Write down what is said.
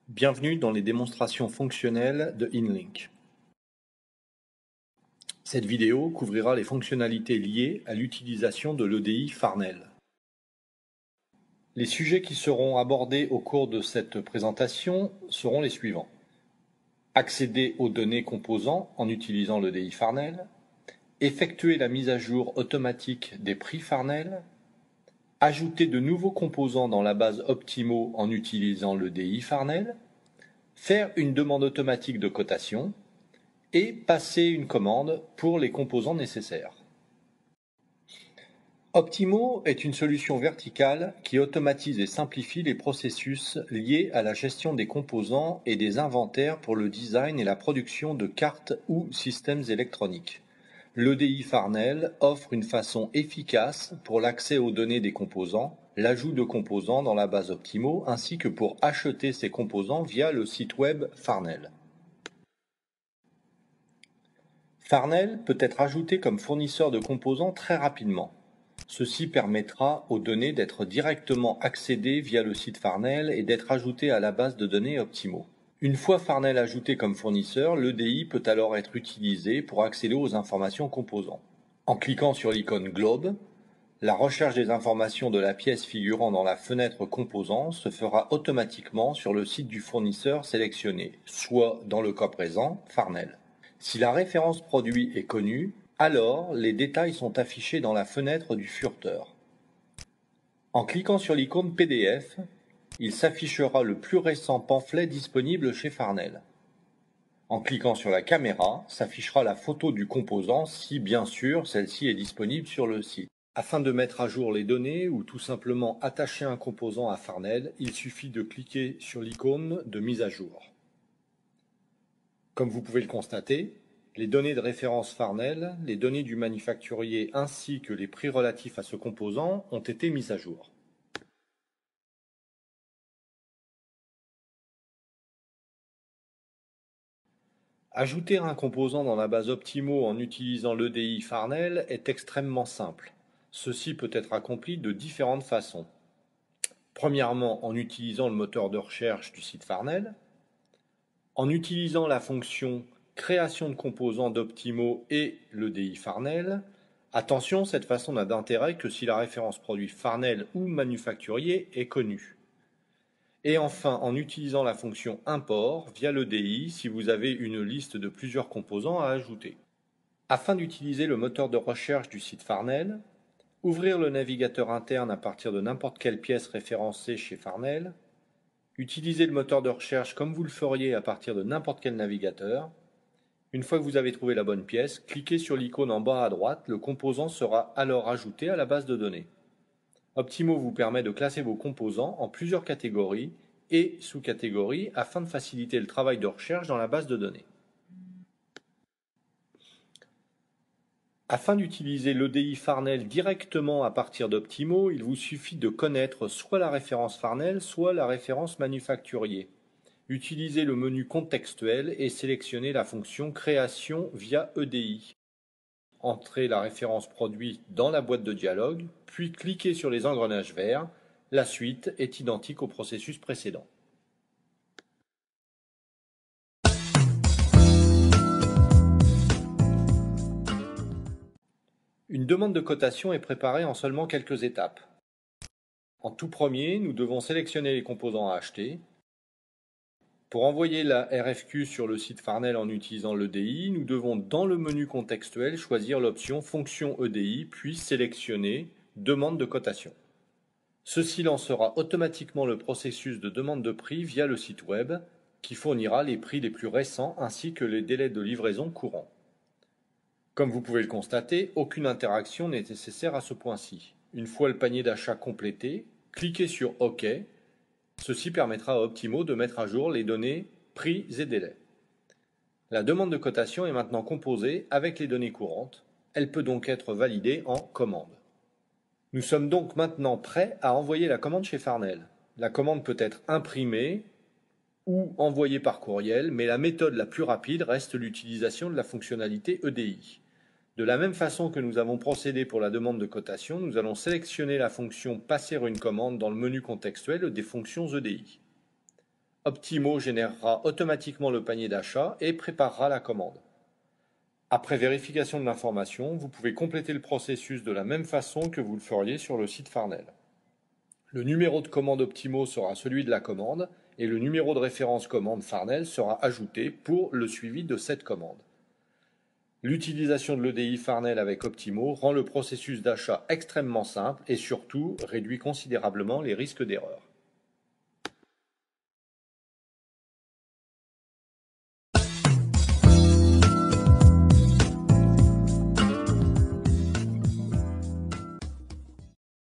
Bienvenue dans les démonstrations fonctionnelles de InLink. Cette vidéo couvrira les fonctionnalités liées à l'utilisation de l'EDI Farnell. Les sujets qui seront abordés au cours de cette présentation seront les suivants. Accéder aux données composants en utilisant l'EDI Farnell, effectuer la mise à jour automatique des prix Farnell, ajouter de nouveaux composants dans la base Optimo en utilisant l'EDI Farnell, faire une demande automatique de cotation et passer une commande pour les composants nécessaires. Optimo est une solution verticale qui automatise et simplifie les processus liés à la gestion des composants et des inventaires pour le design et la production de cartes ou systèmes électroniques. L'EDI Farnell offre une façon efficace pour l'accès aux données des composants, l'ajout de composants dans la base Optimo, ainsi que pour acheter ces composants via le site web Farnell. Farnell peut être ajouté comme fournisseur de composants très rapidement. Ceci permettra aux données d'être directement accédées via le site Farnell et d'être ajoutées à la base de données Optimo. Une fois Farnell ajouté comme fournisseur, l'EDI peut alors être utilisé pour accéder aux informations composants. En cliquant sur l'icône Globe, la recherche des informations de la pièce figurant dans la fenêtre composant se fera automatiquement sur le site du fournisseur sélectionné, soit dans le cas présent, Farnell. Si la référence produit est connue, alors les détails sont affichés dans la fenêtre du furteur. En cliquant sur l'icône PDF, il s'affichera le plus récent pamphlet disponible chez Farnell. En cliquant sur la caméra, s'affichera la photo du composant si bien sûr celle-ci est disponible sur le site. Afin de mettre à jour les données ou tout simplement attacher un composant à Farnell, il suffit de cliquer sur l'icône de mise à jour. Comme vous pouvez le constater, les données de référence Farnell, les données du manufacturier ainsi que les prix relatifs à ce composant ont été mises à jour. Ajouter un composant dans la base Optimo en utilisant l'EDI Farnell est extrêmement simple. Ceci peut être accompli de différentes façons. Premièrement, en utilisant le moteur de recherche du site Farnell, en utilisant la fonction création de composants d'Optimo et l'EDI Farnell. Attention, cette façon n'a d'intérêt que si la référence produit Farnell ou manufacturier est connue. Et enfin, en utilisant la fonction import via l'EDI si vous avez une liste de plusieurs composants à ajouter. Afin d'utiliser le moteur de recherche du site Farnell, ouvrir le navigateur interne à partir de n'importe quelle pièce référencée chez Farnell, utilisez le moteur de recherche comme vous le feriez à partir de n'importe quel navigateur. Une fois que vous avez trouvé la bonne pièce, cliquez sur l'icône en bas à droite, le composant sera alors ajouté à la base de données. Optimo vous permet de classer vos composants en plusieurs catégories et sous-catégories afin de faciliter le travail de recherche dans la base de données. Afin d'utiliser l'EDI Farnell directement à partir d'Optimo, il vous suffit de connaître soit la référence Farnell, soit la référence manufacturier. Utilisez le menu contextuel et sélectionnez la fonction création via EDI. Entrez la référence produit dans la boîte de dialogue, puis cliquez sur les engrenages verts. La suite est identique au processus précédent. Une demande de cotation est préparée en seulement quelques étapes. En tout premier, nous devons sélectionner les composants à acheter. Pour envoyer la RFQ sur le site Farnell en utilisant l'EDI, nous devons dans le menu contextuel choisir l'option fonction EDI puis sélectionner demande de cotation. Ceci lancera automatiquement le processus de demande de prix via le site web qui fournira les prix les plus récents ainsi que les délais de livraison courants. Comme vous pouvez le constater, aucune interaction n'est nécessaire à ce point-ci. Une fois le panier d'achat complété, cliquez sur OK. Ceci permettra à Optimo de mettre à jour les données prix et délais. La demande de cotation est maintenant composée avec les données courantes. Elle peut donc être validée en commande. Nous sommes donc maintenant prêts à envoyer la commande chez Farnell. La commande peut être imprimée ou envoyée par courriel, mais la méthode la plus rapide reste l'utilisation de la fonctionnalité EDI. De la même façon que nous avons procédé pour la demande de cotation, nous allons sélectionner la fonction « Passer une commande » dans le menu contextuel des fonctions EDI. Optimo générera automatiquement le panier d'achat et préparera la commande. Après vérification de l'information, vous pouvez compléter le processus de la même façon que vous le feriez sur le site Farnell. Le numéro de commande Optimo sera celui de la commande et le numéro de référence commande Farnell sera ajouté pour le suivi de cette commande. L'utilisation de l'EDI Farnell avec Optimo rend le processus d'achat extrêmement simple et surtout réduit considérablement les risques d'erreur.